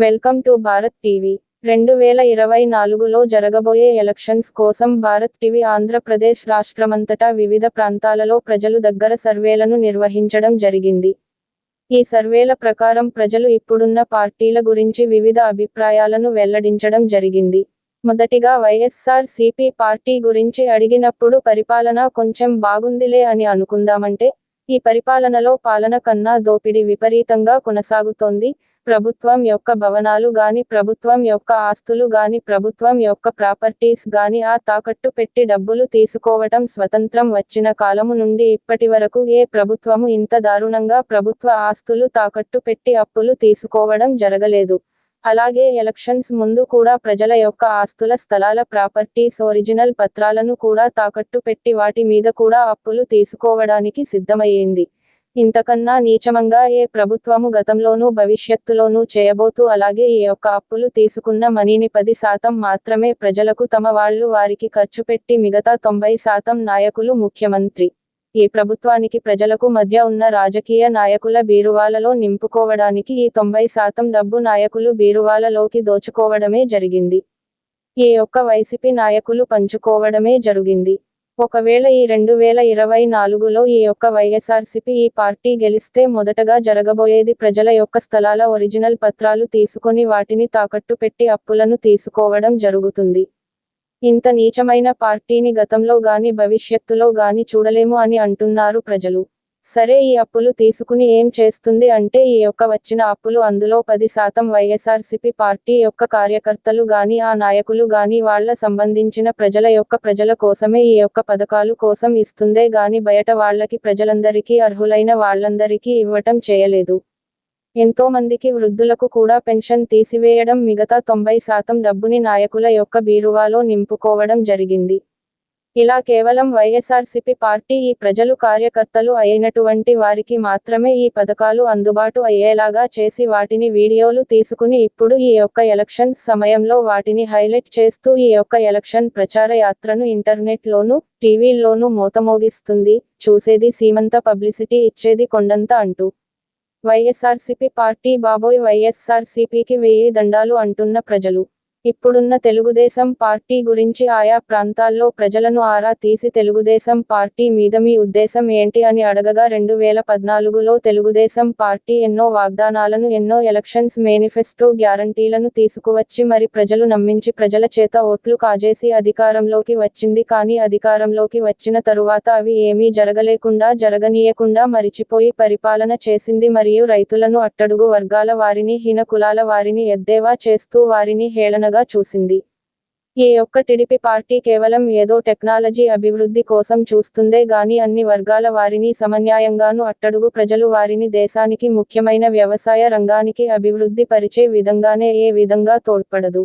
Welcome to Bharat TV. 2024లో జరగబోయే elections కోసం భారత్ టీవీ ఆంధ్రప్రదేశ్ రాష్ట్రమంతటా వివిధ ప్రాంతాలలో ప్రజలు దగ్గర సర్వేలను నిర్వహించడం జరిగింది. ఈ సర్వేల ప్రకారం ప్రజలు ఇప్పుడున్న పార్టీల గురించి వివిధ అభిప్రాయాలను వెల్లడించడం జరిగింది. మొదటిగా వైఎస్ఆర్ సిపి పార్టీ గురించి అడిగినప్పుడు పరిపాలన కొంచెం బాగుందిలే అని అనుకుందామంటే, ఈ పరిపాలనలో పాలన కన్నా దోపిడీ విపరీతంగా కొనసాగుతోంది. ప్రభుత్వం యొక్క భవనాలు గాని, ప్రభుత్వం యొక్క ఆస్తులు గాని, ప్రభుత్వం యొక్క ప్రాపర్టీస్ గాని తాకట్టు పెట్టి డబ్బులు తీసుకోవటం స్వతంత్రం వచ్చిన కాలము నుండి ఇప్పటి వరకు ఏ ప్రభుత్వము ఇంత దారుణంగా ప్రభుత్వ ఆస్తులు తాకట్టు పెట్టి అప్పులు తీసుకోవడం జరగలేదు. అలాగే ఎలక్షన్స్ ముందు కూడా ప్రజల యొక్క ఆస్తుల, స్థలాల, ప్రాపర్టీస్, ఒరిజినల్ పత్రాలను కూడా తాకట్టు పెట్టి వాటి మీద కూడా అప్పులు తీసుకోవడానికి సిద్ధమయ్యింది. ఇంతకన్నా నీచమంగా ఏ ప్రభుత్వము గతంలోనూ భవిష్యత్తులోనూ చేయబోతూ అలాగే ఈ యొక్క అప్పులు తీసుకున్న మనీని 10% మాత్రమే ప్రజలకు తమ వాళ్ళు వారికి ఖర్చు పెట్టి మిగతా 90% నాయకులు, ముఖ్యమంత్రి, ఈ ప్రభుత్వానికి ప్రజలకు మధ్య ఉన్న రాజకీయ నాయకుల బీరువాలలో నింపుకోవడానికి ఈ 90% డబ్బు నాయకులు బీరువాలలోకి దోచుకోవడమే జరిగింది. ఈ యొక్క వైసీపీ నాయకులు పంచుకోవడమే జరిగింది. ఒకవేళ ఈ 2024లో ఈ యొక్క వైఎస్ఆర్సీపీ ఈ పార్టీ గెలిస్తే మొదటగా జరగబోయేది ప్రజల యొక్క స్థలాల ఒరిజినల్ పత్రాలు తీసుకొని వాటిని తాకట్టు పెట్టి అప్పులను తీసుకోవడం జరుగుతుంది. ఇంత నీచమైన పార్టీని గతంలో గాని భవిష్యత్తులో గాని చూడలేము అని అంటున్నారు ప్రజలు. సరే, ఈ అప్పులు తీసుకుని ఏం చేస్తుంది అంటే ఈ యొక్క వచ్చిన అప్పులు అందులో 10% వైఎస్ఆర్సీపీ పార్టీ యొక్క కార్యకర్తలు గాని, ఆ నాయకులు గాని వాళ్ళ సంబంధించిన ప్రజల కోసమే ఈ యొక్క పథకాలు కోసం ఇస్తుందే గాని బయట వాళ్ళకి, ప్రజలందరికీ, అర్హులైన వాళ్ళందరికీ ఇవ్వటం చేయలేదు. ఎంతో మందికి వృద్ధులకు కూడా పెన్షన్ తీసివేయడం, మిగతా 90% డబ్బుని నాయకుల యొక్క బీరువాలో నింపుకోవడం జరిగింది. ఇలా కేవలం వైఎస్ఆర్సీపీ పార్టీ ఈ ప్రజలు కార్యకర్తలు అయినటువంటి వారికి మాత్రమే ఈ పథకాలు అందుబాటు అయ్యేలాగా చేసి వాటిని వీడియోలు తీసుకుని ఇప్పుడు ఈ యొక్క ఎలక్షన్స్ సమయంలో వాటిని హైలైట్ చేస్తూ ఈ యొక్క ఎలక్షన్ ప్రచార యాత్రను ఇంటర్నెట్లోనూ, టీవీల్లోనూ మోతమోగిస్తుంది. చూసేది సీమంత, పబ్లిసిటీ ఇచ్చేది కొండంత అంటూ వైఎస్ఆర్సీపీ పార్టీ బాబోయ్ వైఎస్ఆర్సీపీకి 1000 దండాలు అంటున్న ప్రజలు. ఇప్పుడున్న తెలుగుదేశం పార్టీ గురించి ఆయా ప్రాంతాల్లో ప్రజలను ఆరా తీసి తెలుగుదేశం పార్టీ మీద మీ ఉద్దేశం ఏంటి అని అడగగా 2014లో తెలుగుదేశం పార్టీ ఎన్నో వాగ్దానాలను, ఎన్నో ఎలక్షన్స్ మేనిఫెస్టో గ్యారంటీలను తీసుకువచ్చి మరి ప్రజలు నమ్మించి ప్రజల చేత ఓట్లు కాజేసి అధికారంలోకి వచ్చింది. కానీ అధికారంలోకి వచ్చిన తరువాత అవి ఏమీ జరగనీయకుండా మరిచిపోయి పరిపాలన చేసింది. మరియు రైతులను, అట్టడుగు వర్గాల వారిని, హీన కులాల వారిని ఎద్దేవా చేస్తూ వారిని హేళనగా చూసింది. ఈ యొక్క టీడీపీ పార్టీ కేవలం ఏదో టెక్నాలజీ అభివృద్ధి కోసం చూస్తుందే గాని అన్ని వర్గాల వారిని సమన్యాయంగాను, అట్టడుగు ప్రజలు వారిని దేశానికి ముఖ్యమైన వ్యవసాయ రంగానికి అభివృద్ధి పరిచే విధంగానే ఏ విధంగా తోడ్పడదు.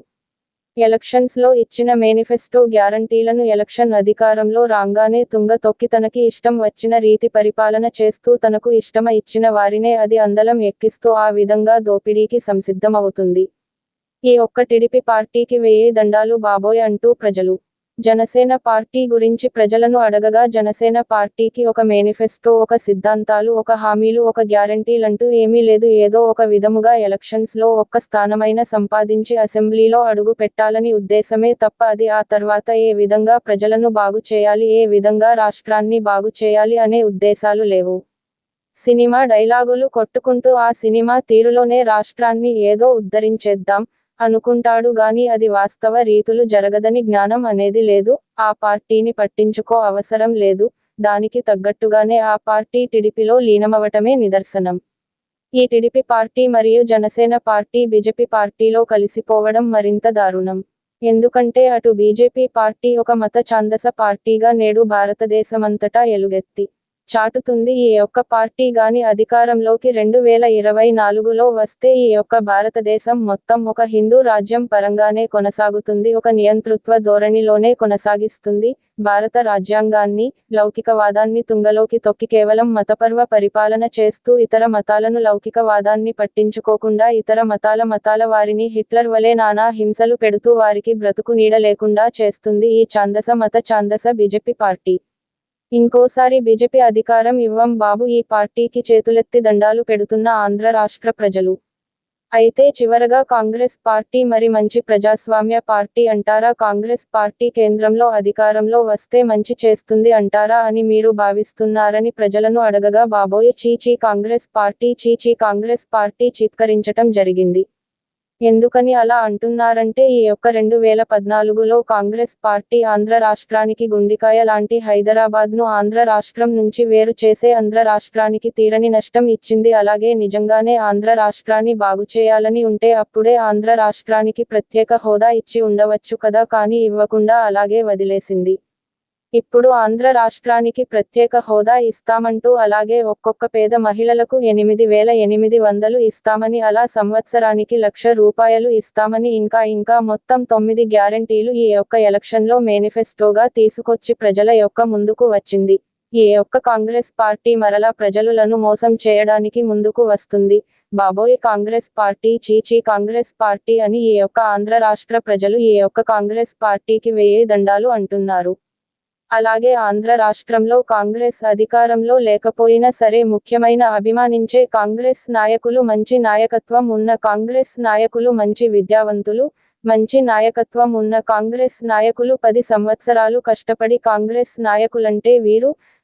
ఎలక్షన్స్ లో ఇచ్చిన మేనిఫెస్టో గ్యారంటీలను ఎలక్షన్ అధికారంలో రాంగానే తుంగ తొక్కి తనకి ఇష్టం వచ్చిన రీతి పరిపాలన చేస్తూ తనకు ఇష్టమ ఇచ్చిన వారినే అది అందలం ఎక్కిస్తూ ఆ విధంగా దోపిడీకి సంసిద్ధమవుతుంది. ఈ ఒక్క టీడీపీ పార్టీకి 1000 దండాలు బాబోయ్ అంటూ ప్రజలు. జనసేన పార్టీ గురించి ప్రజలను అడగగా జనసేన పార్టీకి ఒక మేనిఫెస్టో, ఒక సిద్ధాంతాలు, ఒక హామీలు, ఒక గ్యారంటీలంటూ ఏమీ లేదు. ఏదో ఒక విధముగా ఎలక్షన్స్ లో ఒక్క స్థానమైన సంపాదించి అసెంబ్లీలో అడుగు పెట్టాలని ఉద్దేశమే తప్ప అది ఆ తర్వాత ఏ విధంగా ప్రజలను బాగు చేయాలి, ఏ విధంగా రాష్ట్రాన్ని బాగు చేయాలి అనే ఉద్దేశాలు లేవు. సినిమా డైలాగులు కొట్టుకుంటూ ఆ సినిమా తీరులోనే రాష్ట్రాన్ని ఏదో ఉద్ధరించేద్దాం అనుకుంటాడు గాని అది వాస్తవ రీతులు జరగదని జ్ఞానం అనేది లేదు. ఆ పార్టీని పట్టించుకో అవసరం లేదు. దానికి తగ్గట్టుగానే ఆ పార్టీ టీడీపీలో లీనమవటమే నిదర్శనం. ఈ టీడీపీ పార్టీ మరియు జనసేన పార్టీ బీజేపీ పార్టీలో కలిసిపోవడం మరింత దారుణం. ఎందుకంటే అటు బీజేపీ పార్టీ ఒక మత ఛాందస పార్టీగా నేడు భారతదేశమంతటా ఎలుగెత్తి చాటుతుంది. ఈ యొక్క పార్టీ గాని అధికారంలోకి 2024లో వస్తే ఈ యొక్క భారతదేశం మొత్తం ఒక హిందూ రాజ్యం పరంగానే కొనసాగుతుంది. ఒక నియంతృత్వ ధోరణిలోనే కొనసాగిస్తుంది. భారత రాజ్యాంగాన్ని, లౌకికవాదాన్ని తుంగలోకి తొక్కి కేవలం మతపర్వ పరిపాలన చేస్తూ ఇతర మతాలను, లౌకికవాదాన్ని పట్టించుకోకుండా ఇతర మతాల వారిని హిట్లర్ వలె నానా హింసలు పెడుతూ వారికి బ్రతుకు నీడ లేకుండా చేస్తుంది ఈ మత ఛాందస బీజేపీ పార్టీ. ఇంకోసారి బీజేపీ అధికారం ఇవ్వం బాబు ఈ పార్టీకి చేతులెత్తి దండాలు పెడుతున్న ఆంధ్ర రాష్ట్ర ప్రజలు. అయితే చివరగా కాంగ్రెస్ పార్టీ మరి మంచి ప్రజాస్వామ్య పార్టీ అంటారా? కాంగ్రెస్ పార్టీ కేంద్రంలో అధికారంలో వస్తే మంచి చేస్తుంది అంటారా అని మీరు భావిస్తున్నారని ప్రజలను అడగగా బాబోయ్ చీ చీ కాంగ్రెస్ పార్టీ చీ చీ కాంగ్రెస్ పార్టీ చీత్కరించటం జరిగింది. ఎందుకని అలా అంటున్నారంటే ఈ యొక్క 2014లో కాంగ్రెస్ పార్టీ ఆంధ్ర రాష్ట్రానికి గుండికాయ లాంటి హైదరాబాద్ను ఆంధ్ర రాష్ట్రం నుంచి వేరు చేసే ఆంధ్ర రాష్ట్రానికి తీరని నష్టం ఇచ్చింది. అలాగే నిజంగానే ఆంధ్ర రాష్ట్రాన్ని బాగుచేయాలని ఉంటే అప్పుడే ఆంధ్ర రాష్ట్రానికి ప్రత్యేక హోదా ఇచ్చి ఉండవచ్చు కదా, కానీ ఇవ్వకుండా అలాగే వదిలేసింది. ఇప్పుడు ఆంధ్ర రాష్ట్రానికి ప్రత్యేక హోదా ఇస్తామంటూ అలాగే ఒక్కొక్క పేద మహిళలకు 8,800 ఇస్తామని, అలా సంవత్సరానికి ₹1,00,000 ఇస్తామని ఇంకా మొత్తం 9 గ్యారెంటీలు ఈ యొక్క ఎలక్షన్లో మేనిఫెస్టోగా తీసుకొచ్చి ప్రజల యొక్క ముందుకు వచ్చింది. ఈ యొక్క కాంగ్రెస్ పార్టీ మరలా ప్రజలను మోసం చేయడానికి ముందుకు వస్తుంది. బాబోయ్ కాంగ్రెస్ పార్టీ చీ చీ కాంగ్రెస్ పార్టీ అని ఈ యొక్క ఆంధ్ర రాష్ట్ర ప్రజలు ఈ యొక్క కాంగ్రెస్ పార్టీకి వేయే దండాలు అంటున్నారు. అలాగే ఆంధ్ర రాష్ట్రంలో కాంగ్రెస్ అధికారంలో లేకపోయినా సరే ముఖ్యమైన అభిమానించే కాంగ్రెస్ నాయకులు, మంచి నాయకత్వం ఉన్న కాంగ్రెస్ నాయకులు, మంచి విద్యావంతులు, మంచి నాయకత్వం ఉన్న కాంగ్రెస్ నాయకులు 10 సంవత్సరాలు కష్టపడి కాంగ్రెస్ నాయకులంటే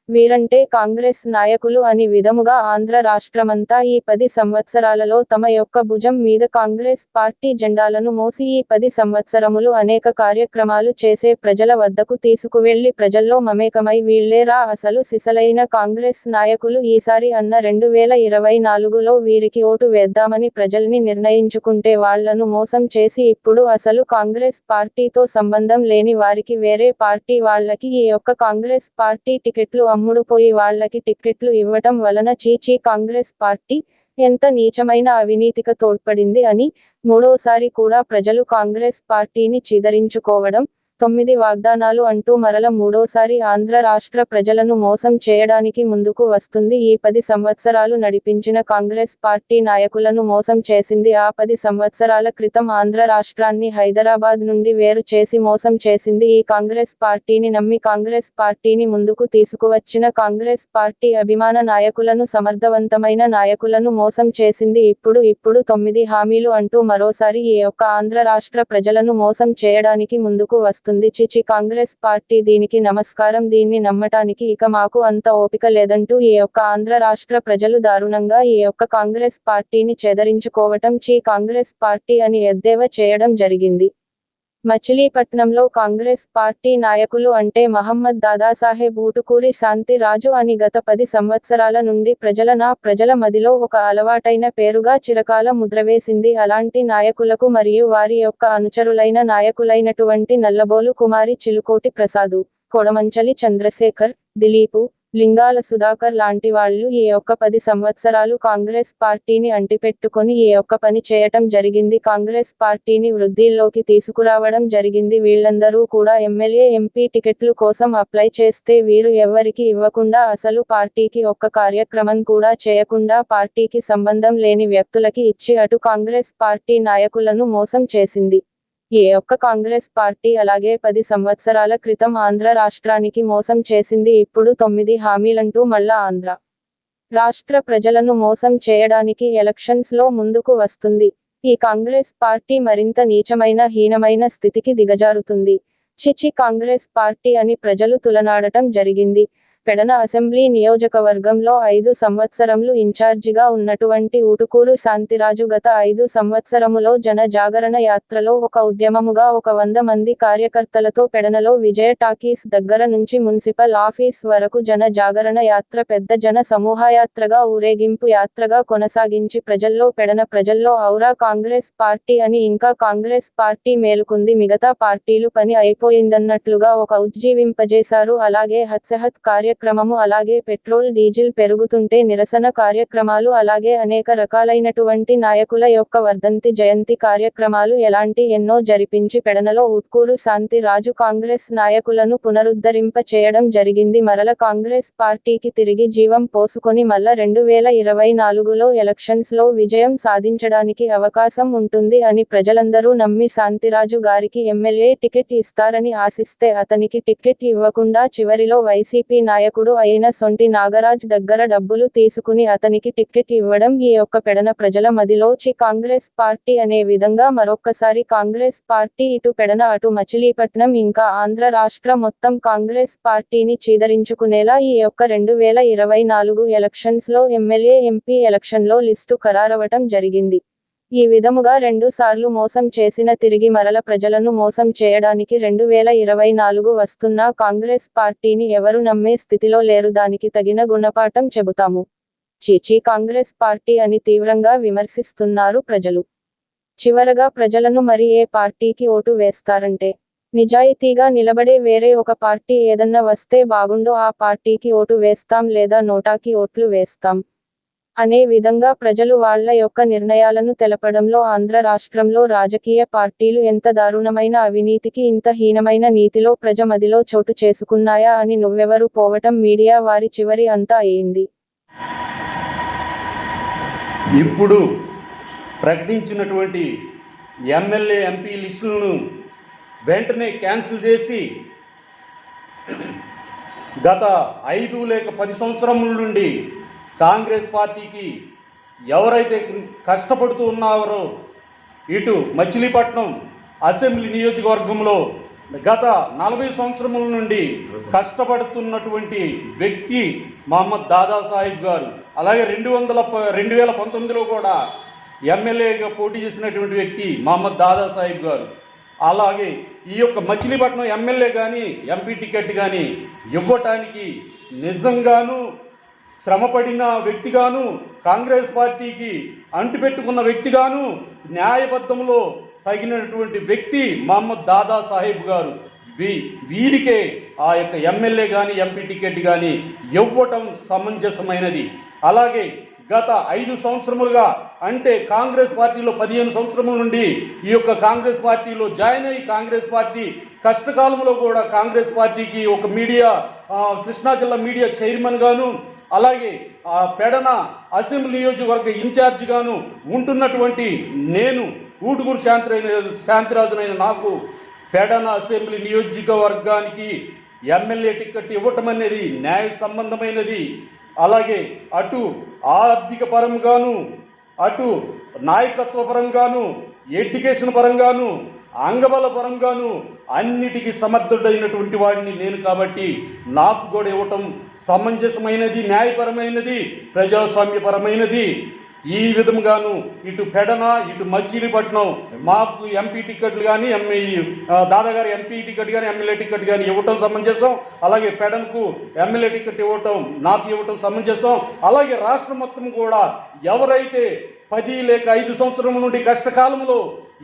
వీరంటే కాంగ్రెస్ నాయకులు అని విధముగా ఆంధ్ర రాష్ట్రమంతా ఈ 10 సంవత్సరాలలో తమ యొక్క భుజం మీద కాంగ్రెస్ పార్టీ జెండాలను మోసి ఈ 10 సంవత్సరములు అనేక కార్యక్రమాలు చేసే ప్రజల వద్దకు తీసుకువెళ్లి ప్రజల్లో మమేకమై వీళ్లేరా అసలు సిసలైన కాంగ్రెస్ నాయకులు ఈసారి అన్న 2024లో వీరికి ఓటు వేద్దామని ప్రజల్ని నిర్ణయించుకుంటే వాళ్లను మోసం చేసి ఇప్పుడు అసలు కాంగ్రెస్ పార్టీతో సంబంధం లేని వారికి, వేరే పార్టీ వాళ్లకి ఈ యొక్క కాంగ్రెస్ పార్టీ టికెట్లు అమ్ముడుపోయి వాళ్లకి టిక్కెట్లు ఇవ్వటం వలన చీ చీ కాంగ్రెస్ పార్టీ ఎంత నీచమైన అవినీతికి తోడ్పడింది అని మూడోసారి కూడా ప్రజలు కాంగ్రెస్ పార్టీని చీదరించుకోవడం, 9 వాగ్దానాలు అంటూ మరల మూడోసారి ఆంధ్ర రాష్ట్ర ప్రజలను మోసం చేయడానికి ముందుకు వస్తుంది. ఈ 10 సంవత్సరాలు నడిపించిన కాంగ్రెస్ పార్టీ నాయకులను మోసం చేసింది. ఆ 10 సంవత్సరాల క్రితం ఆంధ్ర రాష్ట్రాన్ని హైదరాబాద్ నుండి వేరు చేసి మోసం చేసింది ఈ కాంగ్రెస్ పార్టీని నమ్మి కాంగ్రెస్ పార్టీని ముందుకు తీసుకువచ్చిన కాంగ్రెస్ పార్టీ అభిమాన నాయకులను, సమర్థవంతమైన నాయకులను మోసం చేసింది. ఇప్పుడు 9 హామీలు అంటూ మరోసారి ఈ యొక్క ఆంధ్ర రాష్ట్ర ప్రజలను మోసం చేయడానికి ముందుకు వస్తుంది. చిచి కాంగ్రెస్ పార్టీ దీనికి నమస్కారం, దీన్ని నమ్మటానికి ఇక మాకు అంత ఓపిక లేదంటూ ఈ యొక్క ఆంధ్ర రాష్ట్ర ప్రజలు దారుణంగా ఈ యొక్క కాంగ్రెస్ పార్టీని చెదరించుకోవటం, చీ కాంగ్రెస్ పార్టీ అని ఎద్దేవా చేయడం జరిగింది. మచిలీపట్నంలో కాంగ్రెస్ పార్టీ నాయకులు అంటే మహమ్మద్ దాదాసాహెబ్ ఊటుకూరి శాంతి రాజు అని గత 10 సంవత్సరాల నుండి ప్రజల మదిలో ఒక అలవాటైన పేరుగా చిరకాల ముద్రవేసింది. అలాంటి నాయకులకు మరియు వారి యొక్క అనుచరులైన నాయకులైనటువంటి నల్లబోలు కుమారి చిలుకోటి ప్రసాదు, కొడమంచలి చంద్రశేఖర్, దిలీపు, లింగాల సుధాకర్ లాంటి వాళ్ళు ఈ యొక్క 10 సంవత్సరాలు కాంగ్రెస్ పార్టీని అంటిపెట్టుకొని ఈ యొక్క పని చేయటం జరిగింది. కాంగ్రెస్ పార్టీని వృద్ధిలోకి తీసుకురావడం జరిగింది. వీళ్ళందరూ కూడా ఎమ్మెల్యే, ఎంపీ టికెట్లు కోసం అప్లై చేస్తే వీరు ఎవ్వరికి ఇవ్వకుండా, అసలు పార్టీకి ఒక్క కార్యక్రమం కూడా చేయకుండా పార్టీకి సంబంధం లేని వ్యక్తులకి ఇచ్చి అటు కాంగ్రెస్ పార్టీ నాయకులను మోసం చేసింది. ఈ యొక్క కాంగ్రెస్ పార్టీ అలాగే 10 సంవత్సరాల క్రితం ఆంధ్ర రాష్ట్రానికి మోసం చేసింది. ఇప్పుడు 9 హామీలంటూ మళ్ళా ఆంధ్ర రాష్ట్ర ప్రజలను మోసం చేయడానికి ఎలక్షన్స్ లో ముందుకు వస్తుంది. ఈ కాంగ్రెస్ పార్టీ మరింత నీచమైన, హీనమైన స్థితికి దిగజారుతుంది. చిచి కాంగ్రెస్ పార్టీ అని ప్రజలు తులనాడటం జరిగింది. పెడన అసెంబ్లీ నియోజకవర్గంలో 5 సంవత్సరములు ఇన్ఛార్జిగా ఉన్నటువంటి ఊటుకూరు శాంతిరాజు గత 5 సంవత్సరములో జన జాగరణ యాత్రలో ఒక ఉద్యమముగా ఒక 100 మంది కార్యకర్తలతో పెడనలో విజయ టాకీస్ దగ్గర నుంచి మున్సిపల్ ఆఫీస్ వరకు జన జాగరణ యాత్ర పెద్ద జన సమూహయాత్రగా, ఊరేగింపు యాత్రగా కొనసాగించి ప్రజల్లో ఔరా కాంగ్రెస్ పార్టీ అని, ఇంకా కాంగ్రెస్ పార్టీ మేలుకుంది, మిగతా పార్టీలు పని అయిపోయిందన్నట్లుగా ఒక ఉజ్జీవింపజేశారు. అలాగే హత్సహత్ కార్యక్రమము, అలాగే పెట్రోల్ డీజిల్ పెరుగుతుంటే నిరసన కార్యక్రమాలు, అలాగే అనేక రకాలైనటువంటి నాయకుల యొక్క వర్ధంతి, జయంతి కార్యక్రమాలు ఎలాంటి ఎన్నో జరిపించి పెడనలో ఊట్కూరు శాంతి రాజు కాంగ్రెస్ నాయకులను పునరుద్ధరింప చేయడం జరిగింది. మరల కాంగ్రెస్ పార్టీకి తిరిగి జీవం పోసుకొని మళ్ళా 2024లో ఎలక్షన్స్ లో విజయం సాధించడానికి అవకాశం ఉంటుంది అని ప్రజలందరూ నమ్మి శాంతిరాజు గారికి ఎమ్మెల్యే టికెట్ ఇస్తారని ఆశిస్తే అతనికి టికెట్ ఇవ్వకుండా చివరిలో వైసీపీ నాయకుడు అయిన సొంటి నాగరాజ్ దగ్గర డబ్బులు తీసుకుని అతనికి టిక్కెట్ ఇవ్వడం ఈ యొక్క పెడన ప్రజల మదిలో కాంగ్రెస్ పార్టీ అనే విధంగా మరొక్కసారి కాంగ్రెస్ పార్టీ ఇటు పెడన అటు మచిలీపట్నం ఇంకా ఆంధ్ర రాష్ట్ర మొత్తం కాంగ్రెస్ పార్టీని చీదరించుకునేలా ఈ యొక్క 2024 ఎలక్షన్స్ లో ఎమ్మెల్యే ఎంపీ ఎలక్షన్ లో లిస్టు ఖరారవటం జరిగింది. ఈ విధముగా 2 సార్లు మోసం చేసిన తిరిగి మరల ప్రజలను మోసం చేయడానికి 2024 వస్తున్నా కాంగ్రెస్ పార్టీని ఎవరు నమ్మే స్థితిలో లేరు. దానికి తగిన గుణపాఠం చెబుతాము. చీచీ కాంగ్రెస్ పార్టీ అని తీవ్రంగా విమర్శిస్తున్నారు ప్రజలు. చివరగా ప్రజలను మరి ఏ పార్టీకి ఓటు వేస్తారంటే నిజాయితీగా నిలబడే వేరే ఒక పార్టీ ఏదన్నా వస్తే బాగుండో ఆ పార్టీకి ఓటు వేస్తాం లేదా నోటాకి ఓట్లు వేస్తాం అనే విధంగా ప్రజలు వాళ్ళ యొక్క నిర్ణయాలను తెలపడంలో ఆంధ్ర రాష్ట్రంలో రాజకీయ పార్టీలు ఎంత దారుణమైన అవినీతికి ఇంత హీనమైన నీతిలో ప్రజ మదిలో చోటు చేసుకున్నాయా అని నువ్వెవరు పోవటం మీడియా వారి చివరి అంతా అయింది. ఇప్పుడు ప్రకటించినటువంటి ఎమ్మెల్యే ఎంపీ లిస్టులను వెంటనే క్యాన్సిల్ చేసి గత 5 లేక 10 సంవత్సరముల నుండి కాంగ్రెస్ పార్టీకి ఎవరైతే కష్టపడుతూ ఉన్నారో ఇటు మచిలీపట్నం అసెంబ్లీ నియోజకవర్గంలో గత 40 సంవత్సరముల నుండి కష్టపడుతున్నటువంటి వ్యక్తి మహమ్మద్ దాదాసాహెబ్ గారు, అలాగే 2019లో కూడా ఎమ్మెల్యేగా పోటీ చేసినటువంటి వ్యక్తి మహమ్మద్ దాదాసాహెబ్ గారు, అలాగే ఈ యొక్క మచిలీపట్నం ఎమ్మెల్యే కానీ ఎంపీ టికెట్ కానీ ఇవ్వటానికి నిజంగాను శ్రమపడిన వ్యక్తిగాను కాంగ్రెస్ పార్టీకి అంటిపెట్టుకున్న వ్యక్తిగాను న్యాయబద్ధంలో తగినటువంటి వ్యక్తి మహమ్మద్ దాదాసాహెబ్ గారు. వీరికే ఆ యొక్క ఎమ్మెల్యే కానీ ఎంపీ టికెట్ కానీ ఇవ్వటం సమంజసమైనది. అలాగే గత 5 సంవత్సరములుగా అంటే కాంగ్రెస్ పార్టీలో 15 సంవత్సరముల నుండి ఈ యొక్క కాంగ్రెస్ పార్టీలో జాయిన్ అయ్యి కాంగ్రెస్ పార్టీ కష్టకాలంలో కూడా కాంగ్రెస్ పార్టీకి ఒక మీడియా కృష్ణా జిల్లా మీడియా చైర్మన్ గాను, అలాగే పెడన అసెంబ్లీ నియోజకవర్గ ఇన్ఛార్జ్ గాను ఉంటున్నటువంటి నేను ఊటుకూరు శాంతిరాజునైన నాకు పెడన అసెంబ్లీ నియోజకవర్గానికి ఎమ్మెల్యే టికెట్ ఇవ్వటం అనేది న్యాయ సంబంధమైనది. అలాగే అటు ఆర్థిక పరంగాను అటు నాయకత్వ పరంగాను ఎడ్యుకేషన్ పరంగాను అంగబల పరంగాను అన్నిటికీ సమర్థుడైనటువంటి వాడిని నేను కాబట్టి నాకు కూడా ఇవ్వటం సమంజసమైనది, న్యాయపరమైనది, ప్రజాస్వామ్యపరమైనది. ఈ విధంగాను ఇటు పెడన ఇటు మచిలీపట్నం మాకు ఎంపీ టికెట్లు కానీ దాదాగారు ఎంపీ టికెట్ కానీ ఎమ్మెల్యే టికెట్ కానీ ఇవ్వటం సమంజసం. అలాగే పెడన్కు ఎమ్మెల్యే టికెట్ ఇవ్వటం నాకు ఇవ్వటం సమంజసం. అలాగే రాష్ట్రం మొత్తం కూడా ఎవరైతే 10 లేక 5 సంవత్సరం నుండి కష్టకాలంలో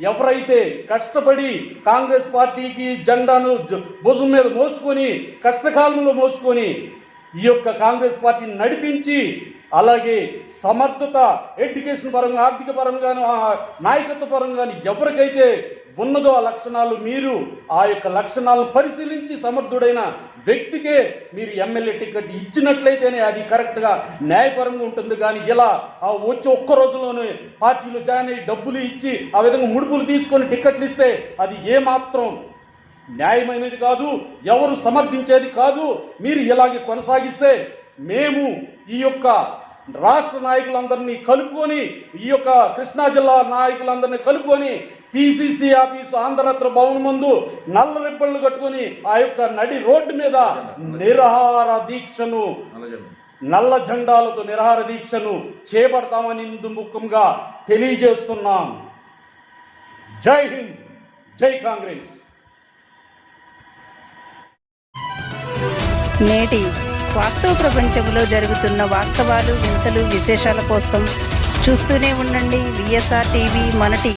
ఎవరైతే కష్టపడి కాంగ్రెస్ పార్టీకి జెండాను భుజం మీద మోసుకొని కష్టకాలంలో మోసుకొని ఈ యొక్క కాంగ్రెస్ పార్టీని నడిపించి అలాగే సమర్థత ఎడ్యుకేషన్ పరంగా ఆర్థిక పరంగాను నాయకత్వ పరంగాను ఎవరికైతే ఉన్నదో ఆ లక్షణాలు మీరు ఆ యొక్క లక్షణాలను పరిశీలించి సమర్థుడైన వ్యక్తికే మీరు ఎమ్మెల్యే టికెట్ ఇచ్చినట్లయితేనే అది కరెక్ట్గా న్యాయపరంగా ఉంటుంది. కానీ ఇలా వచ్చి ఒక్క రోజులోనే పార్టీలో జాయిన్ అయ్యి డబ్బులు ఇచ్చి ఆ విధంగా ముడుపులు తీసుకొని టికెట్లు ఇస్తే అది ఏమాత్రం న్యాయమైనది కాదు, ఎవరు సమర్థించేది కాదు. మీరు ఇలాగే కొనసాగిస్తే మేము ఈ యొక్క రాష్ట్ర నాయకులందరినీ కలుపుకొని ఈ యొక్క కృష్ణా జిల్లా నాయకులందరినీ కలుపుకొని పిసిసి ఆఫీసు ఆంధ్రరత్న భవన్ ముందు నల్ల రిబ్బన్లు కట్టుకొని ఆ యొక్క నడి రోడ్డు మీద నిరాహార దీక్షను నల్ల జెండాలతో నిరాహార దీక్షను చేపడతామని ఇందు ముఖ్యంగా తెలియజేస్తున్నాం. జై హింద్, జై కాంగ్రెస్. నేటి వాస్తవ ప్రపంచంలో జరుగుతున్న వాస్తవాలు, వింతలు, విశేషాల కోసం చూస్తూనే ఉండండి విఎస్ఆర్ టీవీ మన టీవీ.